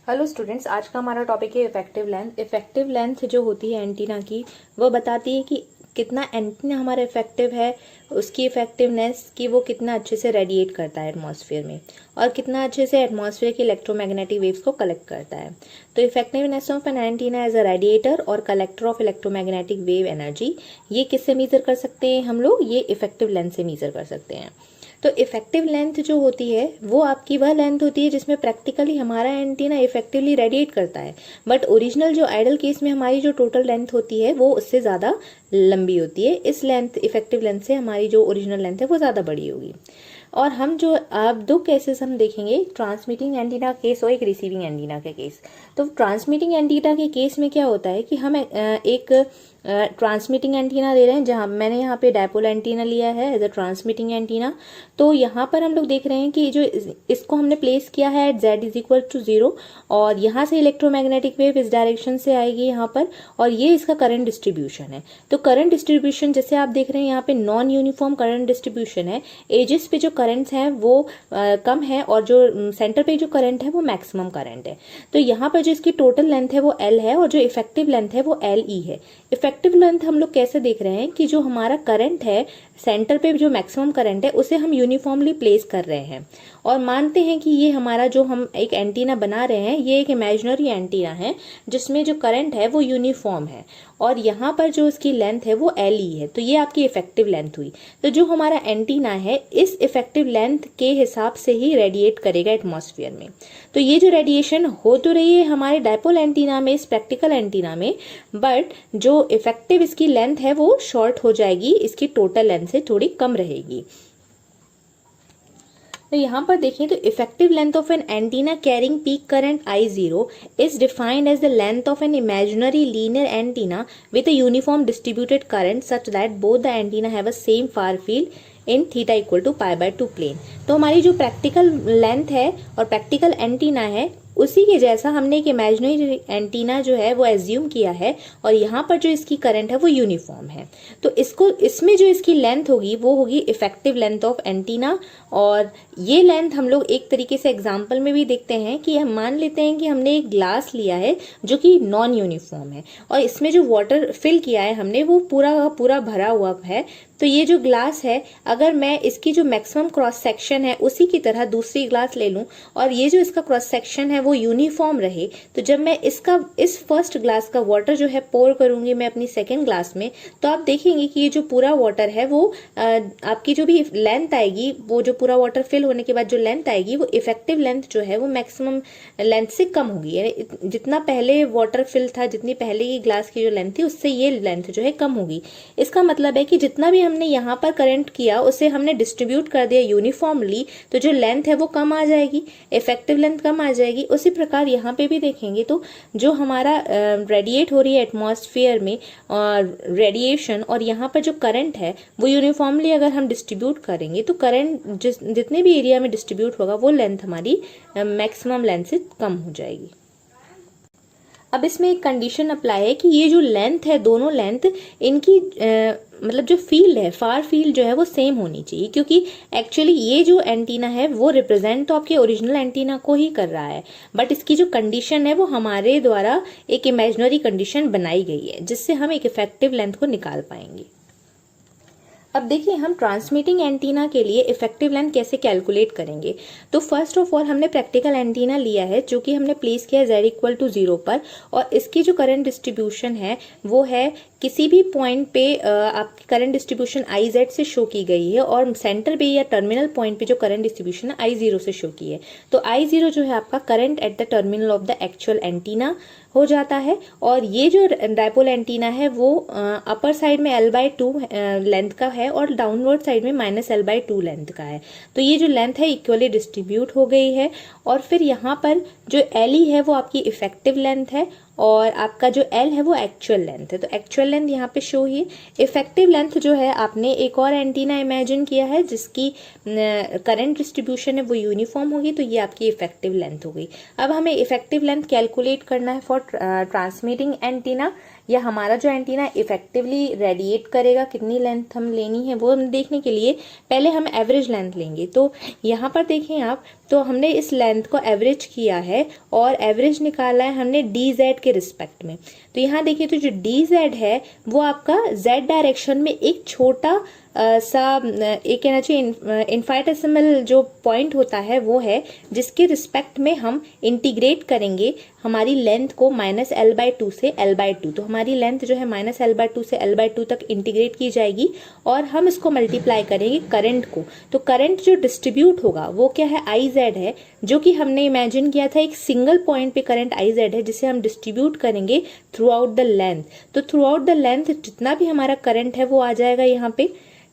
Hello students, आज का हमारा टॉपिक है इफेक्टिव लेंथ। इफेक्टिव लेंथ जो होती है एंटीना की, वो बताती है कि कितना एंटीना हमारा इफेक्टिव है, उसकी इफेक्टिवनेस कि वो कितना अच्छे से रेडिएट करता है एटमॉस्फेयर में और कितना अच्छे से एटमॉस्फेयर की इलेक्ट्रोमैग्नेटिक वेव्स को कलेक्ट करता है। तो effectiveness of an antenna as a radiator और collector of electromagnetic wave energy, ये किससे मेजर कर सकते हैं हम लोग? ये इफेक्टिव लेंथ से मेजर कर सकते हैं। तो इफेक्टिव लेंथ जो होती है वो आपकी वह लेंथ होती है जिसमें प्रैक्टिकली हमारा एंटीना इफेक्टिवली रेडिएट करता है, बट ओरिजिनल जो आइडल केस में हमारी जो टोटल लेंथ होती है वो उससे ज़्यादा लंबी होती है। इस लेंथ, इफेक्टिव लेंथ से हमारी जो ओरिजिनल लेंथ है वो ज़्यादा बड़ी होगी। और हम जो अब दो केसेस हम देखेंगे, ट्रांसमिटिंग एंटीना केस और एक रिसीविंग एंटीना का केस। तो ट्रांसमिटिंग एंटीना के केस में क्या होता है कि हम एक ट्रांसमिटिंग एंटीना दे रहे हैं, जहां मैंने यहाँ पे डायपोल एंटीना लिया है एज अ ट्रांसमिटिंग एंटीना। तो यहाँ पर हम लोग देख रहे हैं कि जो इसको हमने प्लेस किया है एट z=0 और यहाँ से इलेक्ट्रोमैग्नेटिक वेव इस डायरेक्शन से आएगी यहाँ पर, और ये इसका करंट डिस्ट्रीब्यूशन है। तो करंट डिस्ट्रीब्यूशन जैसे आप देख रहे हैं यहाँ पे नॉन यूनिफॉर्म करंट डिस्ट्रीब्यूशन है। एजेस पे जो करंट्स हैं वो कम है और जो सेंटर पे जो करंट है वो मैक्सिमम करंट है। तो यहाँ पर जो इसकी टोटल लेंथ है वो L है और जो इफेक्टिव लेंथ है वो LE है। इफेक्टिव लेंथ हम लोग कैसे देख रहे हैं कि जो हमारा करंट है सेंटर पे, जो मैक्सिमम करंट है उसे हम यूनिफॉर्मली प्लेस कर रहे हैं और मानते हैं कि ये हमारा जो हम एक एंटीना बना रहे हैं ये एक इमेजिनरी एंटीना है जिसमें जो करंट है वो यूनिफॉर्म है और यहाँ पर जो इसकी लेंथ है वो LE है। तो ये आपकी इफेक्टिव लेंथ हुई। तो जो हमारा एंटीना है इस इफेक्टिव लेंथ के हिसाब से ही रेडिएट करेगा एटमॉस्फेयर में। तो ये जो रेडिएशन हो तो रही है हमारे डायपोल एंटीना में, इस प्रैक्टिकल एंटीना में, बट जो इफेक्टिव इसकी लेंथ है वो शॉर्ट हो जाएगी, इसकी टोटल लेंथ से थोड़ी कम रहेगी। तो यहाँ पर देखिए, तो effective length of an antenna carrying peak current I0 is defined as the length of an imaginary linear antenna with a uniform distributed current such that both the antenna have a same far field in θ=π/2 plane. तो हमारी जो practical length है और practical antenna है उसी के जैसा हमने एक इमेजिनरी एंटीना जो है वो एज्यूम किया है और यहाँ पर जो इसकी करंट है वो यूनिफॉर्म है। तो इसमें जो इसकी लेंथ होगी वो होगी इफेक्टिव लेंथ ऑफ एंटीना। और ये लेंथ हम लोग एक तरीके से एग्जाम्पल में भी देखते हैं कि हम मान लेते हैं कि हमने एक ग्लास लिया है जो कि नॉन यूनिफॉर्म है और इसमें जो वाटर फिल किया है हमने वो पूरा का पूरा भरा हुआ है। तो ये जो ग्लास है, अगर मैं इसकी जो मैक्सिमम क्रॉस सेक्शन है उसी की तरह दूसरी ग्लास ले लूं और ये जो इसका क्रॉस सेक्शन है वो यूनिफॉर्म रहे, तो जब मैं इस फर्स्ट ग्लास का वाटर जो है पोर करूंगी मैं अपनी सेकेंड ग्लास में, तो आप देखेंगे कि ये जो पूरा वाटर है वो आपकी जो भी लेंथ आएगी, वो जो पूरा वाटर फिल होने के बाद जो लेंथ आएगी वो इफेक्टिव लेंथ जो है वो मैक्सिमम लेंथ से कम होगी। यानी जितना पहले वाटर फिल था, जितनी पहले की ग्लास की जो लेंथ थी उससे ये लेंथ जो है कम होगी। इसका मतलब है कि जितना भी हमने यहाँ पर करंट किया उसे हमने डिस्ट्रीब्यूट कर दिया यूनिफॉर्मली, तो जो लेंथ है वो कम आ जाएगी, इफेक्टिव लेंथ कम आ जाएगी। उसी प्रकार यहाँ पे भी देखेंगे तो जो हमारा रेडिएट हो रही है एटमॉस्फेयर में रेडिएशन और यहाँ पर जो करंट है वो यूनिफॉर्मली अगर हम डिस्ट्रीब्यूट करेंगे तो करंट जितने भी एरिया में डिस्ट्रीब्यूट होगा वो लेंथ हमारी मैक्सिमम लेंथ से कम हो जाएगी। अब इसमें एक कंडीशन अप्लाई है कि ये जो लेंथ है, दोनों लेंथ इनकी मतलब जो फील्ड है, फार फील्ड जो है वो सेम होनी चाहिए, क्योंकि एक्चुअली ये जो एंटीना है वो रिप्रेजेंट तो आपके ओरिजिनल एंटीना को ही कर रहा है, बट इसकी जो कंडीशन है वो हमारे द्वारा एक इमेजिनरी कंडीशन बनाई गई है जिससे हम एक इफेक्टिव लेंथ को निकाल पाएंगे। अब देखिए, हम ट्रांसमिटिंग एंटीना के लिए इफेक्टिव लेंथ कैसे कैलकुलेट करेंगे। तो फर्स्ट ऑफ ऑल हमने प्रैक्टिकल एंटीना लिया है जो कि हमने प्लेस किया है z=0 पर, और इसकी जो करंट डिस्ट्रीब्यूशन है वो है किसी भी पॉइंट पे आपकी करंट डिस्ट्रीब्यूशन IZ से शो की गई है और सेंटर पे या टर्मिनल पॉइंट पे जो करंट डिस्ट्रीब्यूशन है I0 से शो की है। तो I0 जो है आपका current eight the terminal of the actual antenna हो जाता है, और ये जो डायपोल एंटीना है वो अपर साइड में L/2 लेंथ का है और डाउनवर्ड साइड में -L/2 लेंथ का है। तो ये जो लेंथ है इक्वली डिस्ट्रीब्यूट हो गई है, और फिर यहाँ पर जो LE है वो आपकी इफेक्टिव लेंथ है और आपका जो L है वो एक्चुअल लेंथ है। तो एक्चुअल लेंथ यहाँ पे शो ही, इफेक्टिव लेंथ जो है आपने एक और एंटीना इमेजिन किया है जिसकी करंट डिस्ट्रीब्यूशन है वो यूनिफॉर्म होगी, तो ये आपकी इफेक्टिव लेंथ हो गई। अब हमें इफेक्टिव लेंथ कैलकुलेट करना है फॉर ट्रांसमिटिंग एंटीना। या हमारा जो एंटीना इफेक्टिवली रेडिएट करेगा, कितनी लेंथ हम लेनी है वो हम देखने के लिए पहले हम एवरेज लेंथ लेंगे। तो यहाँ पर देखें आप, तो हमने इस लेंथ को एवरेज किया है और एवरेज निकाला है हमने डी जेड के रिस्पेक्ट में। तो यहाँ देखिए, तो जो डी जेड है वो आपका जेड डायरेक्शन में एक छोटा सा एक कहना चाहिए इन्फाइनिटेसिमल जो पॉइंट होता है वो है, जिसके रिस्पेक्ट में हम इंटीग्रेट करेंगे हमारी लेंथ को -l/2 से l/2। तो हमारी लेंथ जो है -l/2 से l/2 तक इंटीग्रेट की जाएगी और हम इसको मल्टीप्लाई करेंगे करंट को। तो करंट जो डिस्ट्रीब्यूट होगा वो क्या है, IZ है, जो कि हमने इमेजिन किया था एक सिंगल पॉइंट पे करंट IZ है, जिसे हम डिस्ट्रीब्यूट करेंगे थ्रू आउट द लेंथ। तो थ्रू आउट द लेंथ जितना भी हमारा करंट है वो आ जाएगा यहाँ पे,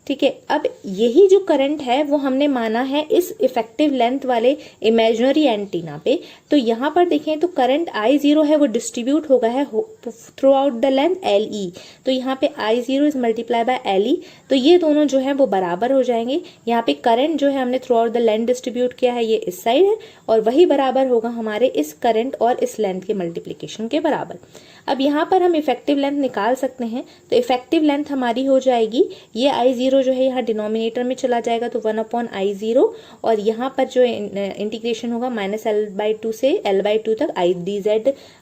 ठीक है। अब यही जो करंट है वो हमने माना है इस इफेक्टिव लेंथ वाले इमेजिनरी एंटीना पे। तो यहाँ पर देखें तो करंट I0 है वो डिस्ट्रीब्यूट होगा है through out the length LE। तो यहाँ पे I0 is multiply by LE, तो ये दोनों जो है वो बराबर हो जाएंगे। यहाँ पे करंट जो है हमने through out the length distribute किया है, ये इस साइड है, और वही बराबर होगा हमारे इस करंट और इस लेंथ के मल्टीप्लीकेशन के बराबर। अब यहाँ पर हम इफेक्टिव लेंथ निकाल सकते हैं। तो इफेक्टिव लेंथ हमारी हो जाएगी, ये I0 जो है यहाँ डिनोमिनेटर में चला जाएगा तो 1/I0, और यहाँ पर जो इंटीग्रेशन होगा -l/2 से l/2 तक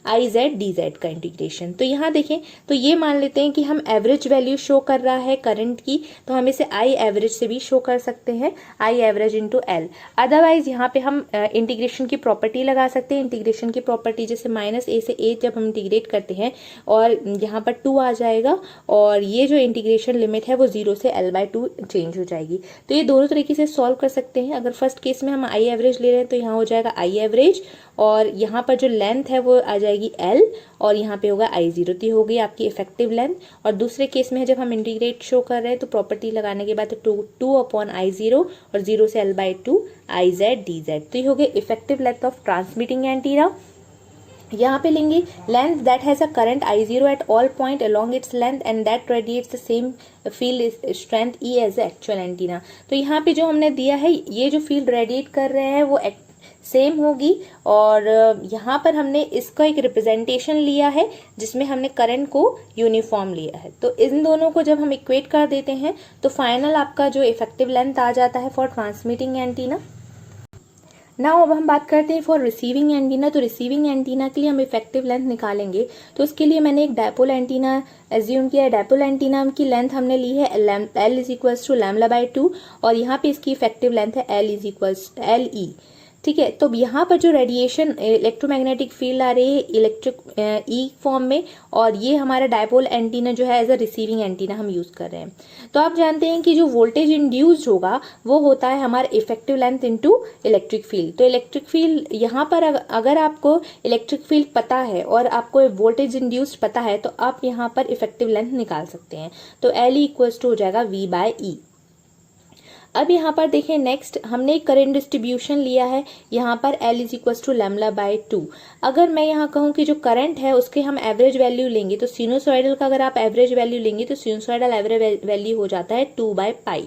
IZ dz का इंटीग्रेशन। तो यहाँ देखें, तो ये मान लेते हैं कि हम एवरेज वैल्यू शो कर रहा है करंट की, तो हम इसे I एवरेज से भी शो कर सकते हैं, I average into L। Otherwise यहाँ पे हम इंटीग्रेशन की प्रॉपर्टी लगा सकते हैं। इंटीग्रेशन की प्रॉपर्टी जैसे -a से a जब हम इंटीग्रेट करते हैं और यहाँ पर 2 आ जाएगा, और ये जो इंटीग्रेशन लिमिट है वो 0 से l/2 चेंज हो जाएगी। तो ये दोनों तरीके से सॉल्व कर सकते हैं। अगर फर्स्ट केस में हम I एवरेज ले रहे हैं तो यहाँ हो जाएगा I एवरेज, और यहाँ पर जो लेंथ है वो आ जाएगी L, और यहाँ पे होगा I0। तो ये हो गई आपकी इफेक्टिव लेंथ। और दूसरे केस में जब हम इंटीग्रेट शो कर रहे हैं तो प्रॉपर्टी लगाने के बाद 2/I0 और 0 से l/2 IZ dz। तो ये हो गई effective length of transmitting antenna. यहाँ पे लेंगे length that has a current I0 at all point along its length and that radiates the same field strength E as actual antenna. तो यहाँ पे जो हमने दिया है, ये जो फील्ड रेडिएट कर रहे हैं वो सेम होगी, और यहाँ पर हमने इसका एक रिप्रेजेंटेशन लिया है जिसमें हमने करंट को यूनिफॉर्म लिया है। तो इन दोनों को जब हम इक्वेट कर देते हैं तो फाइनल आपका जो इफेक्टिव लेंथ आ जाता है फॉर ट्रांसमिटिंग एंटीना। नाउ अब हम बात करते हैं फॉर रिसीविंग एंटीना। तो रिसीविंग एंटीना के लिए हम इफेक्टिव लेंथ निकालेंगे। तो उसके लिए मैंने एक डायपोल एंटीना एज्यूम किया है। डायपोल एंटीना की लेंथ हमने ली है L इज इक्वल्स टू λ/2, और यहाँ पे इसकी इफेक्टिव लेंथ है L इज इक्वल्स LE, ठीक है। तो यहाँ पर जो रेडिएशन इलेक्ट्रोमैग्नेटिक फील्ड आ रही है इलेक्ट्रिक ई फॉर्म में, और ये हमारा डायपोल एंटीना जो है एज अ रिसीविंग एंटीना हम यूज कर रहे हैं। तो आप जानते हैं कि जो वोल्टेज इंड्यूस्ड होगा वो होता है हमारा effective length into electric field. तो इलेक्ट्रिक फील्ड यहाँ पर अगर आपको इलेक्ट्रिक फील्ड पता है और आपको वोल्टेज इंड्यूस्ड पता है तो आप यहाँ पर इफेक्टिव लेंथ निकाल सकते हैं। तो L इक्वल्स टू हो जाएगा V/E। अब यहाँ पर देखें, नेक्स्ट हमने एक करंट डिस्ट्रीब्यूशन लिया है, यहाँ पर L इज इक्वल्स टू λ/2। अगर मैं यहाँ कहूँ कि जो करंट है उसके हम एवरेज वैल्यू लेंगे, तो सिनुसॉइडल का अगर आप एवरेज वैल्यू लेंगे तो सिनुसॉइडल एवरेज वैल्यू हो जाता है 2/π,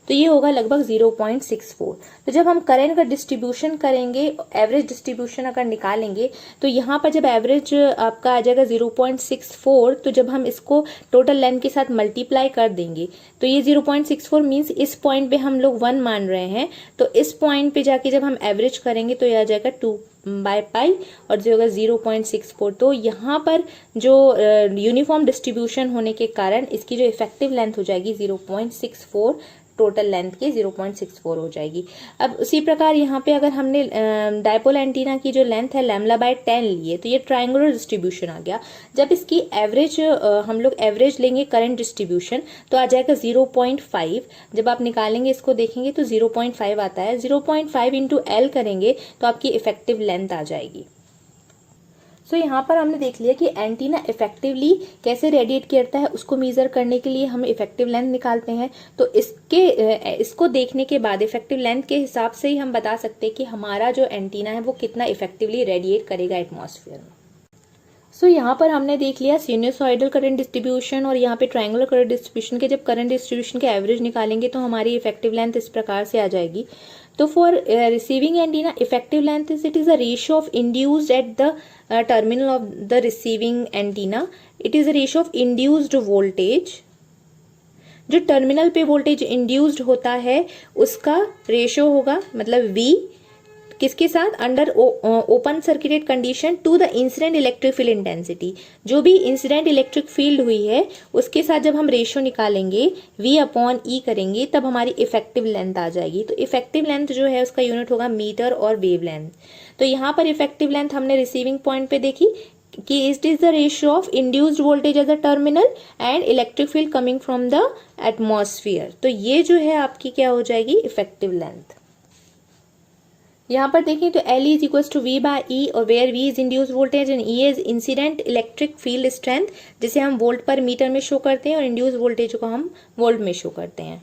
तो ये होगा लगभग 0.64। तो जब हम करंट का डिस्ट्रीब्यूशन करेंगे, एवरेज डिस्ट्रीब्यूशन अगर निकालेंगे, तो यहाँ पर जब एवरेज आपका आ जाएगा 0.64, तो जब हम इसको टोटल लेंथ के साथ मल्टीप्लाई कर देंगे तो ये 0.64 मीन्स इस पॉइंट पे हम लोग 1 मान रहे हैं, तो इस पॉइंट पे जाके जब हम एवरेज करेंगे तो ये आ जाएगा 2/π और जो होगा 0.64। तो यहाँ पर जो यूनिफॉर्म डिस्ट्रीब्यूशन होने के कारण इसकी जो इफेक्टिव लेंथ हो जाएगी 0.64, टोटल लेंथ की 0.64 हो जाएगी। अब उसी प्रकार यहाँ पे अगर हमने डायपोल एंटीना की जो लेंथ है λ/10 लिए, तो ये ट्रायंगुलर डिस्ट्रीब्यूशन आ गया। जब इसकी एवरेज हम लोग एवरेज लेंगे करंट डिस्ट्रीब्यूशन तो आ जाएगा 0.5। जब आप निकालेंगे इसको देखेंगे तो 0.5 आता है। 0.5 इंटू L करेंगे तो आपकी इफेक्टिव लेंथ आ जाएगी। सो यहाँ पर हमने देख लिया कि एंटीना इफेक्टिवली कैसे रेडिएट करता है, उसको मेजर करने के लिए हम इफेक्टिव लेंथ निकालते हैं। तो इसको देखने के बाद इफेक्टिव लेंथ के हिसाब से ही हम बता सकते हैं कि हमारा जो एंटीना है वो कितना इफेक्टिवली रेडिएट करेगा एटमॉस्फेयर में। सो यहाँ पर हमने देख लिया सिनुसॉइडल करंट डिस्ट्रीब्यूशन और यहाँ पे ट्रायंगुलर करंट डिस्ट्रीब्यूशन के जब करंट डिस्ट्रीब्यूशन के एवरेज निकालेंगे तो हमारी इफेक्टिव लेंथ इस प्रकार से आ जाएगी। तो for receiving antenna effective length is, it is a ratio of induced at the terminal of the receiving antenna, it is a ratio of induced voltage, जो टर्मिनल पे वोल्टेज इंड्यूस्ड होता है उसका रेशियो होगा, मतलब V किसके साथ, under open circuited condition to the incident electric field intensity, जो भी इंसिडेंट इलेक्ट्रिक फील्ड हुई है उसके साथ जब हम रेशियो निकालेंगे V/E करेंगे तब हमारी इफेक्टिव लेंथ आ जाएगी। तो इफेक्टिव लेंथ जो है उसका यूनिट होगा मीटर और वेव लेंथ। तो यहाँ पर इफेक्टिव लेंथ हमने रिसीविंग पॉइंट पे देखी कि it is the ratio of induced voltage as the terminal and electric field coming from the atmosphere. तो ये जो है आपकी क्या हो जाएगी, इफेक्टिव लेंथ। यहाँ पर देखें तो L is equal to V/E और where V is induced voltage and E is incident electric field strength, जिसे हम वोल्ट पर मीटर में शो करते हैं, और इंड्यूस्ड वोल्टेज को हम वोल्ट में शो करते हैं।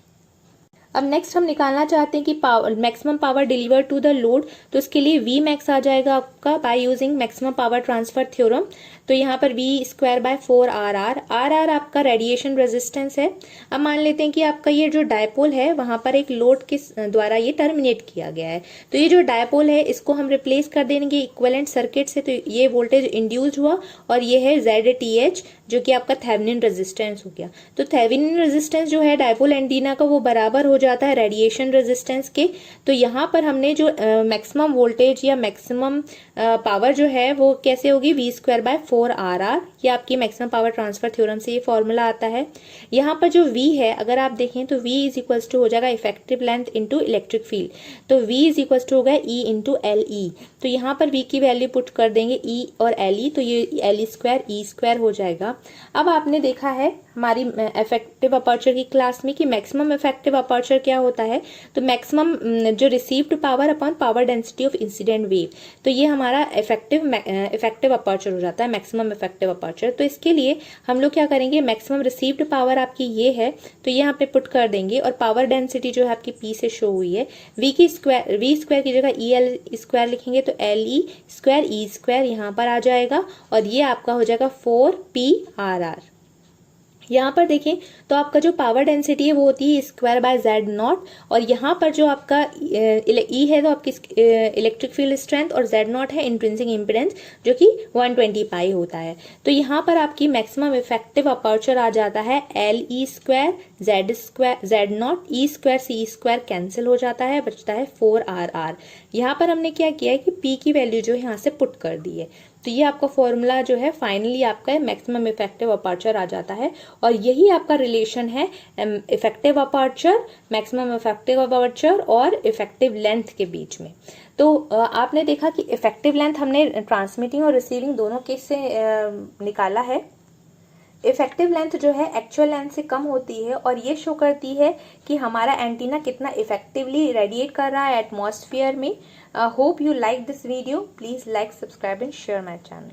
अब नेक्स्ट हम निकालना चाहते हैं कि power, maximum power deliver to the load, तो इसके लिए V मैक्स आ जाएगा आपका by using maximum power transfer theorem. तो यहाँ पर V²/4RR, RR आपका रेडिएशन रेजिस्टेंस है। अब मान लेते हैं कि आपका ये जो डायपोल है वहां पर एक लोड के द्वारा ये टर्मिनेट किया गया है, तो ये जो डायपोल है इसको हम रिप्लेस कर देंगे इक्विवेलेंट सर्किट से, तो ये वोल्टेज इंड्यूस्ड हुआ और ये है ZTH जो कि आपका थेवेनिन रेजिस्टेंस हो गया। तो थेवेनिन रेजिस्टेंस जो है डायपोल एंटीना का वो बराबर हो जाता है रेडिएशन रेजिस्टेंस के। तो यहाँ पर हमने जो मैक्सिमम वोल्टेज या मैक्सिमम पावर जो है वो कैसे होगी, V²/4RR, ये आपकी मैक्सिमम पावर ट्रांसफर थ्योरम से ये फॉर्मूला आता है। यहाँ पर जो V है अगर आप देखें तो V इज इक्वल टू हो जाएगा effective length into electric field, तो V इज इक्वल टू होगा E इंटू LE। तो यहाँ पर V की वैल्यू पुट कर देंगे E और LE, तो ये LE²E² हो जाएगा। अब आपने देखा है हमारी इफेक्टिव अपर्चर की क्लास में कि मैक्सिमम इफेक्टिव अपर्चर क्या होता है, तो मैक्सिमम जो received power upon power density of incident wave, तो ये हमारा इफेक्टिव अपर्चर हो जाता है, मैक्सिमम इफेक्टिव अपर्चर। तो इसके लिए हम लोग क्या करेंगे, मैक्सिमम रिसीव्ड पावर आपकी ये है तो ये यहाँ पे पुट कर देंगे, और पावर डेंसिटी जो है आपकी P से शो हुई है, V स्क्वायर की जगह EL² लिखेंगे तो LE²E² यहाँ पर आ जाएगा, और ये आपका हो जाएगा 4PRR। यहाँ पर देखें तो आपका जो पावर डेंसिटी है वो होती है Z0, और यहाँ पर जो आपका E है तो आपकी इलेक्ट्रिक फील्ड स्ट्रेंथ, और Z0 है इंट्रिंसिक इम्पीडेंस जो कि 120 पाई होता है। तो यहाँ पर आपकी मैक्सिमम इफेक्टिव अपर्चर आ जाता है LE² Z0, E² C² cancel हो जाता है, बचता है 4RR। यहाँ पर हमने क्या किया है कि P की वैल्यू जो है यहाँ से पुट कर दी है, तो ये आपका फॉर्मूला जो है फाइनली आपका मैक्सिमम इफेक्टिव अपर्चर आ जाता है, और यही आपका रिलेशन है effective aperture, maximum effective aperture और इफेक्टिव लेंथ के बीच में। तो आपने देखा कि इफेक्टिव लेंथ हमने ट्रांसमिटिंग और रिसीविंग दोनों केस से निकाला है। इफेक्टिव लेंथ जो है एक्चुअल लेंथ से कम होती है, और ये शो करती है कि हमारा एंटीना कितना इफेक्टिवली रेडिएट कर रहा है एटमॉस्फेयर में। Hope you like this video. Please like, subscribe and share my channel.